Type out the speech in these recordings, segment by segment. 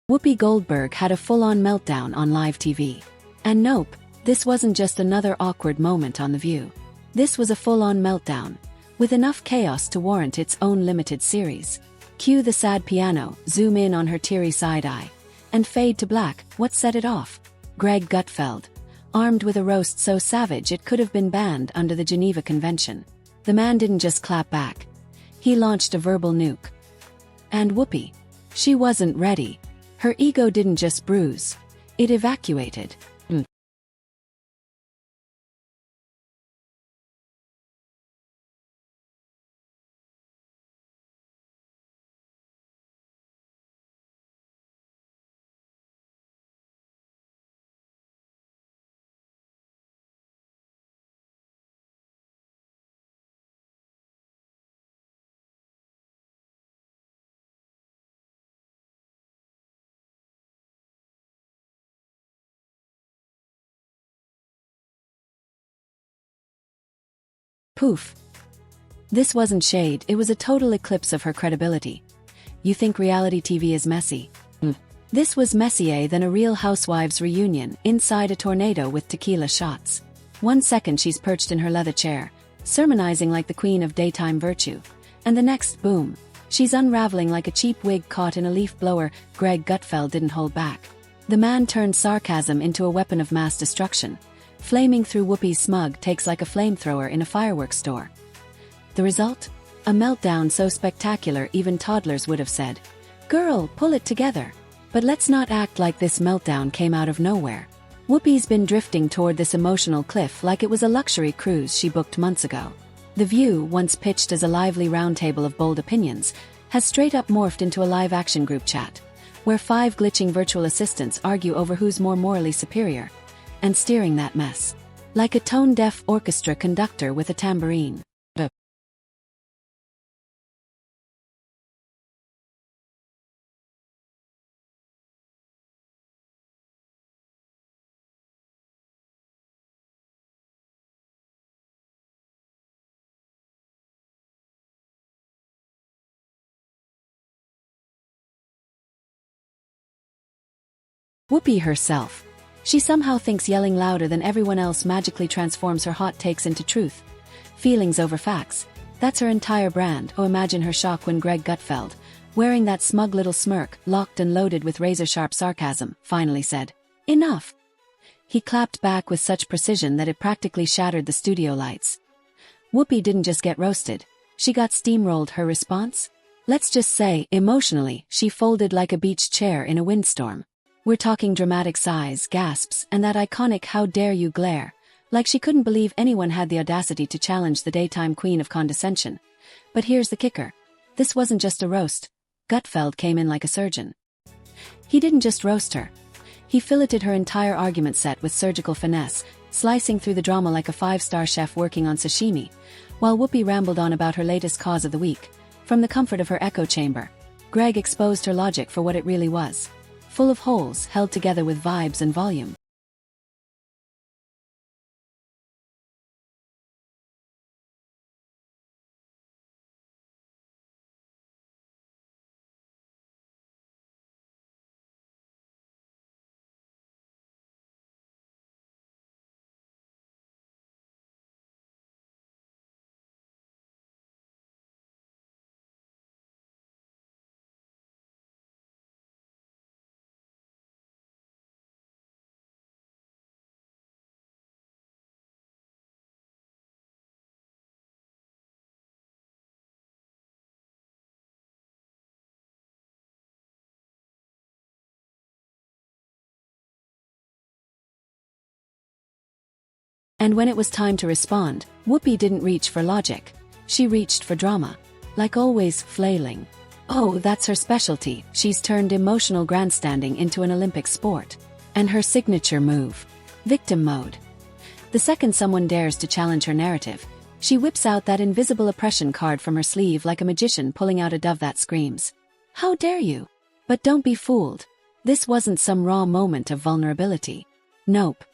Whoopi Goldberg had a full-on meltdown on live TV. And nope, this wasn't just another awkward moment on The View. This was a full-on meltdown, with enough chaos to warrant its own limited series. Cue the sad piano, zoom in on her teary side eye, and fade to black. What set it off? Greg Gutfeld, armed with a roast so savage it could have been banned under the Geneva Convention. The man didn't just clap back. He launched a verbal nuke. And Whoopi, she wasn't ready. Her ego didn't just bruise, it evacuated. Poof. This wasn't shade, it was a total eclipse of her credibility. You think reality TV is messy? This was messier than a Real Housewives reunion inside a tornado with tequila shots. 1 second she's perched in her leather chair, sermonizing like the queen of daytime virtue. And the next, boom, she's unraveling like a cheap wig caught in a leaf blower. Greg Gutfeld didn't hold back. The man turned sarcasm into a weapon of mass destruction. Flaming through Whoopi's smug takes like a flamethrower in a fireworks store. The result? A meltdown so spectacular even toddlers would have said, "Girl, pull it together." But let's not act like this meltdown came out of nowhere. Whoopi's been drifting toward this emotional cliff like it was a luxury cruise she booked months ago. The View, once pitched as a lively roundtable of bold opinions, has straight up morphed into a live-action group chat, where 5 glitching virtual assistants argue over who's more morally superior. And steering that mess, like a tone-deaf orchestra conductor with a tambourine. Whoopi herself. She somehow thinks yelling louder than everyone else magically transforms her hot takes into truth. Feelings over facts. That's her entire brand. Oh, imagine her shock when Greg Gutfeld, wearing that smug little smirk, locked and loaded with razor-sharp sarcasm, finally said, "Enough." He clapped back with such precision that it practically shattered the studio lights. Whoopi didn't just get roasted, she got steamrolled. Her response? Let's just say, emotionally, she folded like a beach chair in a windstorm. We're talking dramatic sighs, gasps, and that iconic "how dare you" glare, like she couldn't believe anyone had the audacity to challenge the daytime queen of condescension. But here's the kicker. This wasn't just a roast. Gutfeld came in like a surgeon. He didn't just roast her. He filleted her entire argument set with surgical finesse, slicing through the drama like a 5-star chef working on sashimi, while Whoopi rambled on about her latest cause of the week. From the comfort of her echo chamber, Greg exposed her logic for what it really was. Full of holes held together with vibes and volume. And when it was time to respond, Whoopi didn't reach for logic. She reached for drama. Like always, flailing. Oh, that's her specialty. She's turned emotional grandstanding into an Olympic sport. And her signature move. Victim mode. The second someone dares to challenge her narrative, she whips out that invisible oppression card from her sleeve like a magician pulling out a dove that screams, "How dare you?" But don't be fooled. This wasn't some raw moment of vulnerability. Nope.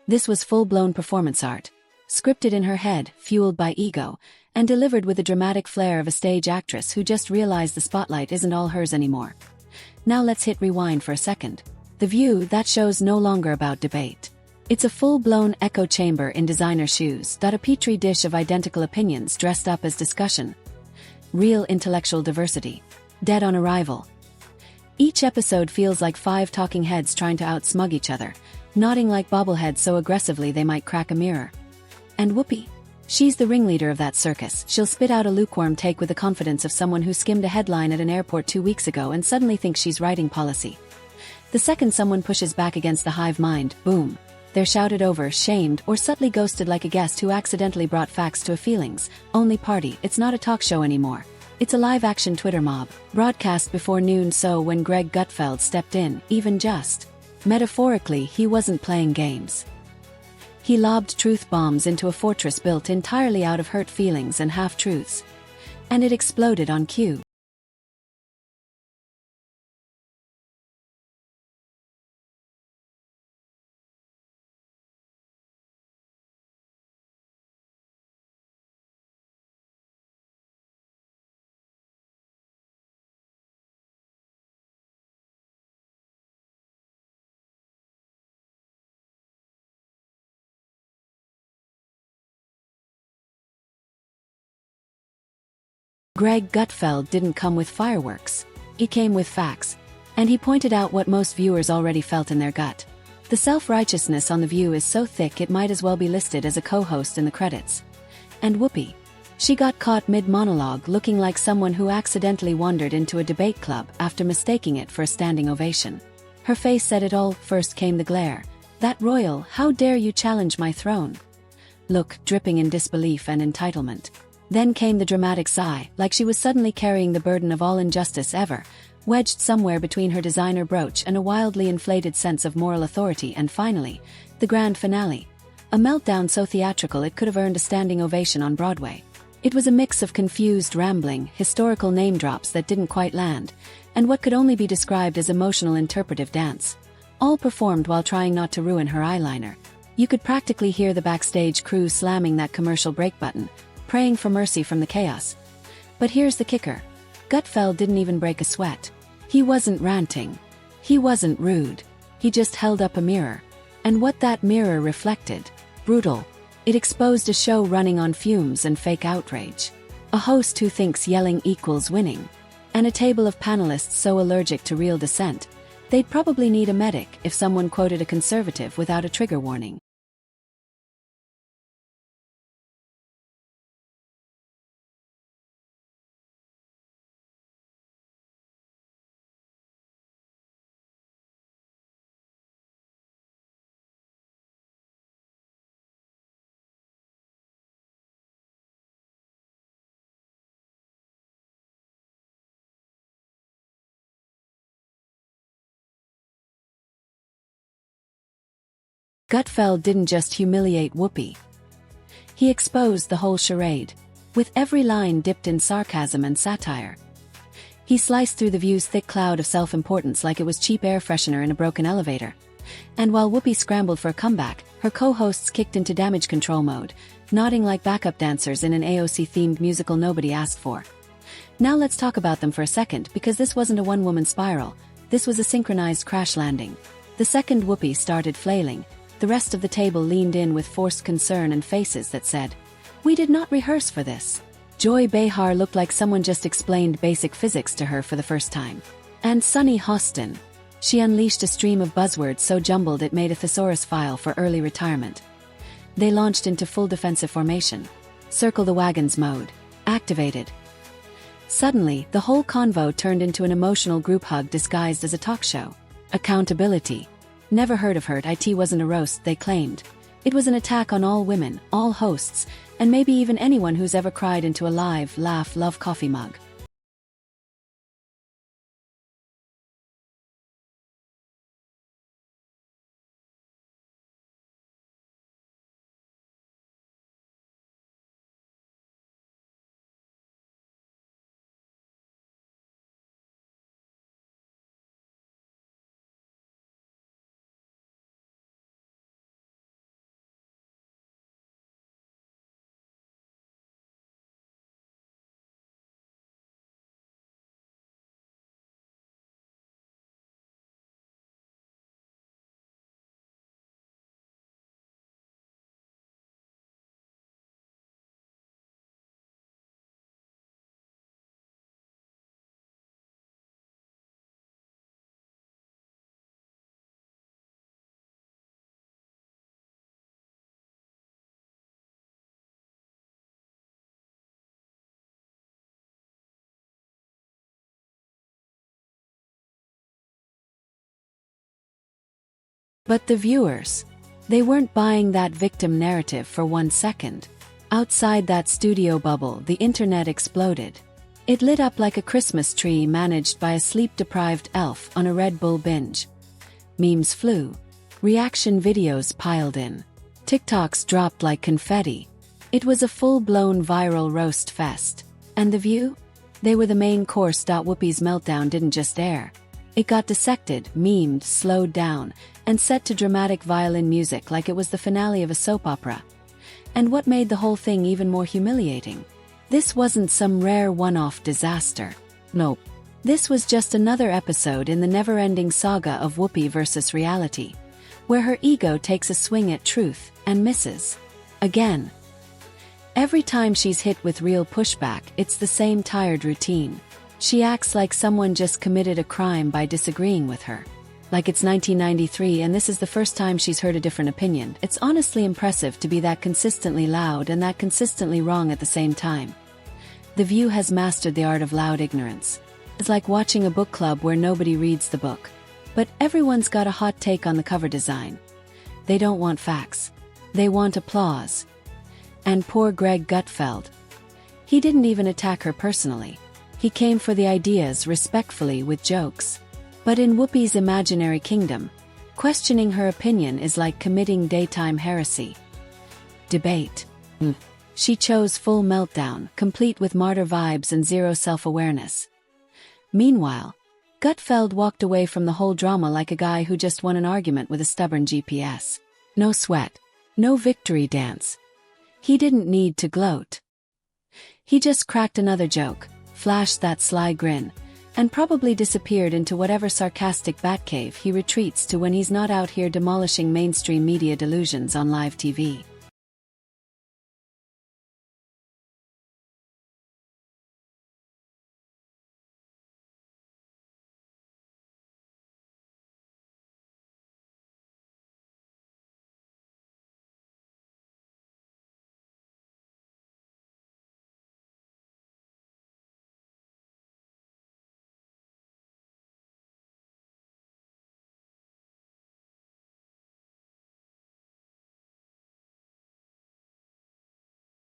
This was full-blown performance art, scripted in her head, fueled by ego, and delivered with the dramatic flair of a stage actress who just realized the spotlight isn't all hers anymore. Now let's hit rewind for a second. The View, that show's no longer about debate. It's a full-blown echo chamber in designer shoes, a petri dish of identical opinions dressed up as discussion. Real intellectual diversity. Dead on arrival. Each episode feels like 5 talking heads trying to outsmug each other, nodding like bobbleheads so aggressively they might crack a mirror. And Whoopi? She's the ringleader of that circus. She'll spit out a lukewarm take with the confidence of someone who skimmed a headline at an airport 2 weeks ago and suddenly thinks she's writing policy. The second someone pushes back against the hive mind, boom. They're shouted over, shamed, or subtly ghosted like a guest who accidentally brought facts to a feelings-only party. It's not a talk show anymore. It's a live-action Twitter mob, broadcast before noon. So when Greg Gutfeld stepped in, even just metaphorically, he wasn't playing games. He lobbed truth bombs into a fortress built entirely out of hurt feelings and half-truths. And it exploded on cue. Greg Gutfeld didn't come with fireworks. He came with facts. And he pointed out what most viewers already felt in their gut. The self-righteousness on The View is so thick it might as well be listed as a co-host in the credits. And Whoopi. She got caught mid-monologue looking like someone who accidentally wandered into a debate club after mistaking it for a standing ovation. Her face said it all. First came the glare. That royal, how dare you challenge my throne? Look, dripping in disbelief and entitlement. Then came the dramatic sigh, like she was suddenly carrying the burden of all injustice ever, wedged somewhere between her designer brooch and a wildly inflated sense of moral authority. And finally, the grand finale. A meltdown so theatrical it could have earned a standing ovation on Broadway. It was a mix of confused rambling, historical name drops that didn't quite land, and what could only be described as emotional interpretive dance. All performed while trying not to ruin her eyeliner. You could practically hear the backstage crew slamming that commercial break button, praying for mercy from the chaos. But here's the kicker. Gutfeld didn't even break a sweat. He wasn't ranting. He wasn't rude. He just held up a mirror. And what that mirror reflected? Brutal. It exposed a show running on fumes and fake outrage. A host who thinks yelling equals winning. And a table of panelists so allergic to real dissent, they'd probably need a medic if someone quoted a conservative without a trigger warning. Gutfeld didn't just humiliate Whoopi. He exposed the whole charade, with every line dipped in sarcasm and satire. He sliced through The View's thick cloud of self-importance like it was cheap air freshener in a broken elevator. And while Whoopi scrambled for a comeback, her co-hosts kicked into damage control mode, nodding like backup dancers in an AOC-themed musical nobody asked for. Now let's talk about them for a second, because this wasn't a one-woman spiral, this was a synchronized crash landing. The second Whoopi started flailing, the rest of the table leaned in with forced concern and faces that said, "We did not rehearse for this." Joy Behar looked like someone just explained basic physics to her for the first time. And Sunny Hostin. She unleashed a stream of buzzwords so jumbled it made a thesaurus file for early retirement. They launched into full defensive formation. Circle the wagons mode. Activated. Suddenly, the whole convo turned into an emotional group hug disguised as a talk show. Accountability. Never heard of her. It wasn't a roast, they claimed. It was an attack on all women, all hosts, and maybe even anyone who's ever cried into a live, laugh, love coffee mug. But the viewers, they weren't buying that victim narrative for 1 second. Outside that studio bubble, the internet exploded. It lit up like a Christmas tree managed by a sleep-deprived elf on a Red Bull binge. Memes flew. Reaction videos piled in. TikToks dropped like confetti. It was a full-blown viral roast fest. And The View? They were the main course. Whoopi's meltdown didn't just air. It got dissected, memed, slowed down, and set to dramatic violin music like it was the finale of a soap opera. And what made the whole thing even more humiliating? This wasn't some rare one-off disaster. Nope. This was just another episode in the never-ending saga of Whoopi versus reality, where her ego takes a swing at truth and misses. Again. Every time she's hit with real pushback, it's the same tired routine. She acts like someone just committed a crime by disagreeing with her. Like it's 1993 and this is the first time she's heard a different opinion. It's honestly impressive to be that consistently loud and that consistently wrong at the same time. The View has mastered the art of loud ignorance. It's like watching a book club where nobody reads the book, but everyone's got a hot take on the cover design. They don't want facts. They want applause. And poor Greg Gutfeld. He didn't even attack her personally. He came for the ideas respectfully with jokes. But in Whoopi's imaginary kingdom, questioning her opinion is like committing daytime heresy. Debate. She chose full meltdown, complete with martyr vibes and zero self-awareness. Meanwhile, Gutfeld walked away from the whole drama like a guy who just won an argument with a stubborn GPS. No sweat. No victory dance. He didn't need to gloat. He just cracked another joke, flashed that sly grin, and probably disappeared into whatever sarcastic Batcave he retreats to when he's not out here demolishing mainstream media delusions on live TV.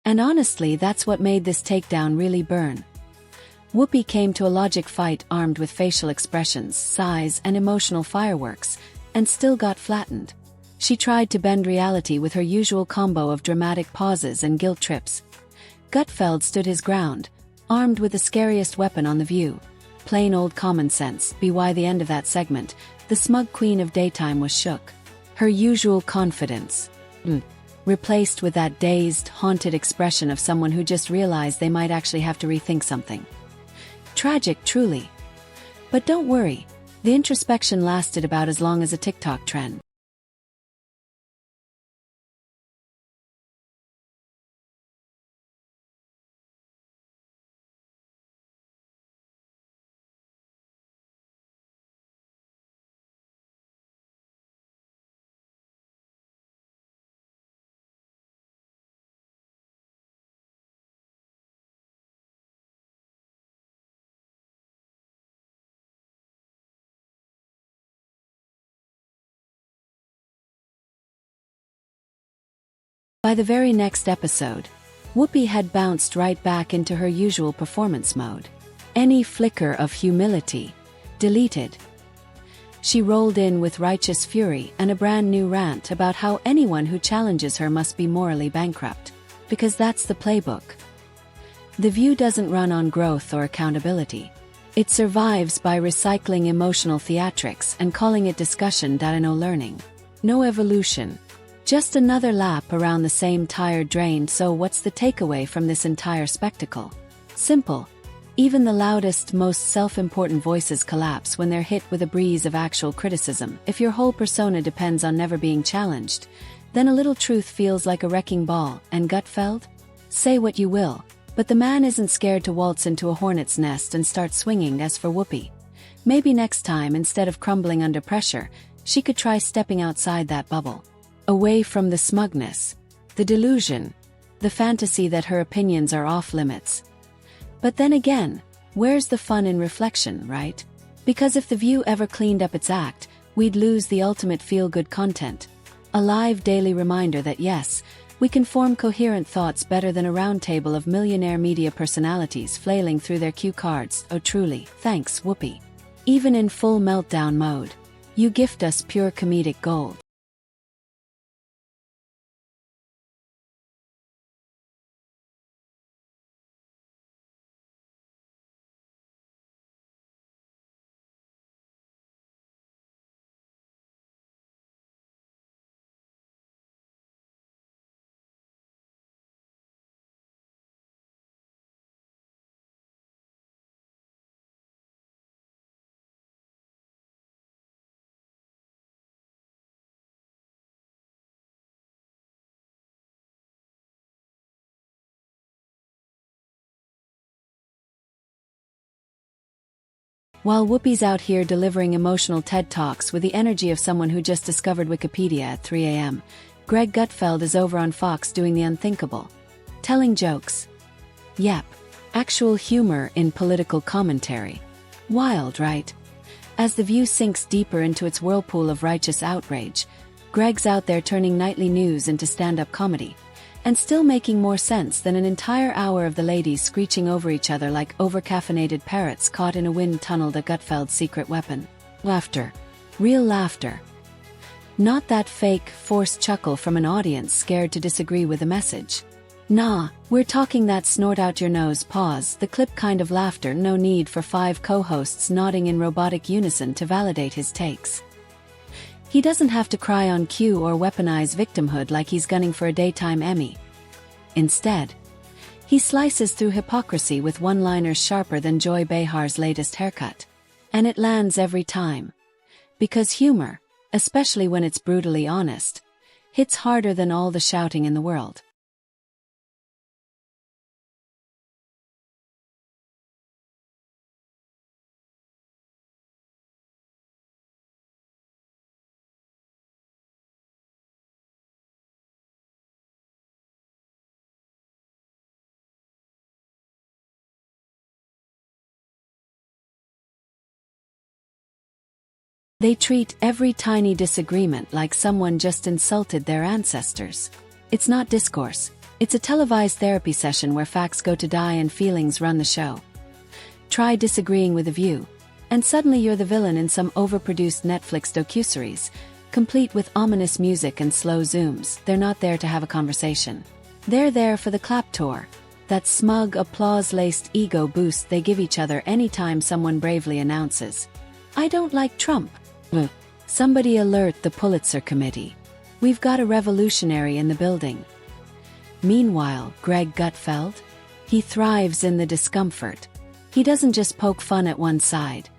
And honestly, that's what made this takedown really burn. Whoopi came to a logic fight armed with facial expressions, sighs, and emotional fireworks, and still got flattened. She tried to bend reality with her usual combo of dramatic pauses and guilt trips. Gutfeld stood his ground, armed with the scariest weapon on The View. Plain old common sense. By the end of that segment, the smug queen of daytime was shook. Her usual confidence. Replaced with that dazed, haunted expression of someone who just realized they might actually have to rethink something. Tragic, truly. But don't worry, the introspection lasted about as long as a TikTok trend. By the very next episode, Whoopi had bounced right back into her usual performance mode. Any flicker of humility, deleted. She rolled in with righteous fury and a brand new rant about how anyone who challenges her must be morally bankrupt. Because that's the playbook. The View doesn't run on growth or accountability. It survives by recycling emotional theatrics and calling it discussion. No learning. No evolution. Just another lap around the same tired drain. So what's the takeaway from this entire spectacle? Simple. Even the loudest, most self-important voices collapse when they're hit with a breeze of actual criticism. If your whole persona depends on never being challenged, then a little truth feels like a wrecking ball. And Gutfeld? Say what you will, but the man isn't scared to waltz into a hornet's nest and start swinging. As for Whoopi, maybe next time, instead of crumbling under pressure, she could try stepping outside that bubble. Away from the smugness, the delusion, the fantasy that her opinions are off limits. But then again, where's the fun in reflection, right? Because if The View ever cleaned up its act, we'd lose the ultimate feel-good content. A live daily reminder that yes, we can form coherent thoughts better than a round table of millionaire media personalities flailing through their cue cards. Oh truly, thanks Whoopi. Even in full meltdown mode, you gift us pure comedic gold. While Whoopi's out here delivering emotional TED Talks with the energy of someone who just discovered Wikipedia at 3 a.m., Greg Gutfeld is over on Fox doing the unthinkable. Telling jokes. Yep. Actual humor in political commentary. Wild, right? As The View sinks deeper into its whirlpool of righteous outrage, Greg's out there turning nightly news into stand-up comedy. And still making more sense than an entire hour of the ladies screeching over each other like over-caffeinated parrots caught in a wind-tunneled Gutfeld's secret weapon. Laughter. Real laughter. Not that fake, forced chuckle from an audience scared to disagree with the message. Nah, we're talking that snort-out-your-nose pause, the clip kind of laughter, no need for 5 co-hosts nodding in robotic unison to validate his takes. He doesn't have to cry on cue or weaponize victimhood like he's gunning for a daytime Emmy. Instead, he slices through hypocrisy with one-liners sharper than Joy Behar's latest haircut. And it lands every time. Because humor, especially when it's brutally honest, hits harder than all the shouting in the world. They treat every tiny disagreement like someone just insulted their ancestors. It's not discourse. It's a televised therapy session where facts go to die and feelings run the show. Try disagreeing with The View, and suddenly you're the villain in some overproduced Netflix docuseries, complete with ominous music and slow zooms. They're not there to have a conversation. They're there for the clap tour, that smug, applause-laced ego boost they give each other anytime someone bravely announces, "I don't like Trump." Somebody alert the Pulitzer Committee. We've got a revolutionary in the building. Meanwhile, Greg Gutfeld? He thrives in the discomfort. He doesn't just poke fun at one side.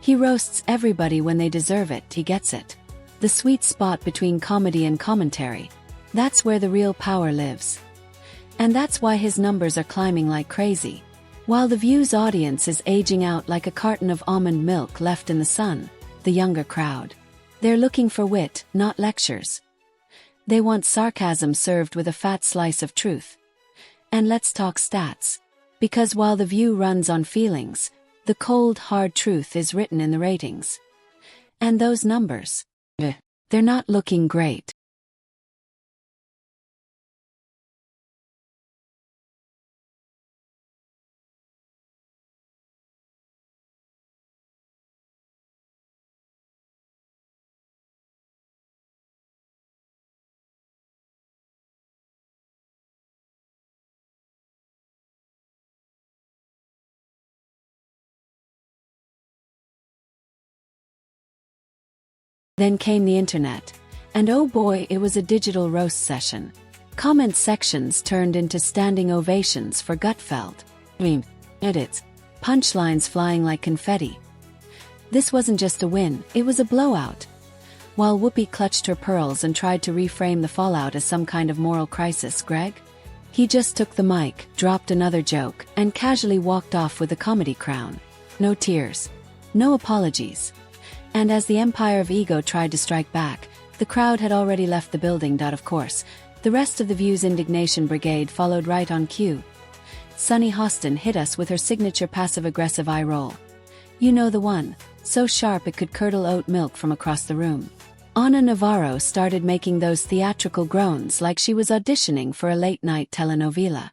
He roasts everybody when they deserve it. He gets it. The sweet spot between comedy and commentary. That's where the real power lives. And that's why his numbers are climbing like crazy. While The View's audience is aging out like a carton of almond milk left in the sun, the younger crowd. They're looking for wit, not lectures. They want sarcasm served with a fat slice of truth. And let's talk stats. Because while The View runs on feelings, the cold, hard truth is written in the ratings. And those numbers, they're not looking great. Then came the internet, and oh boy, it was a digital roast session. Comment sections turned into standing ovations for Gutfeld. Edits. Punchlines flying like confetti. This wasn't just a win, it was a blowout. While Whoopi clutched her pearls and tried to reframe the fallout as some kind of moral crisis, Greg? He just took the mic, dropped another joke, and casually walked off with the comedy crown. No tears. No apologies. And as the empire of ego tried to strike back, the crowd had already left the building. Of course, the rest of The View's indignation brigade followed right on cue. Sunny Hostin hit us with her signature passive-aggressive eye roll. You know the one. so sharp it could curdle oat milk from across the room. Ana Navarro started making those theatrical groans like she was auditioning for a late-night telenovela.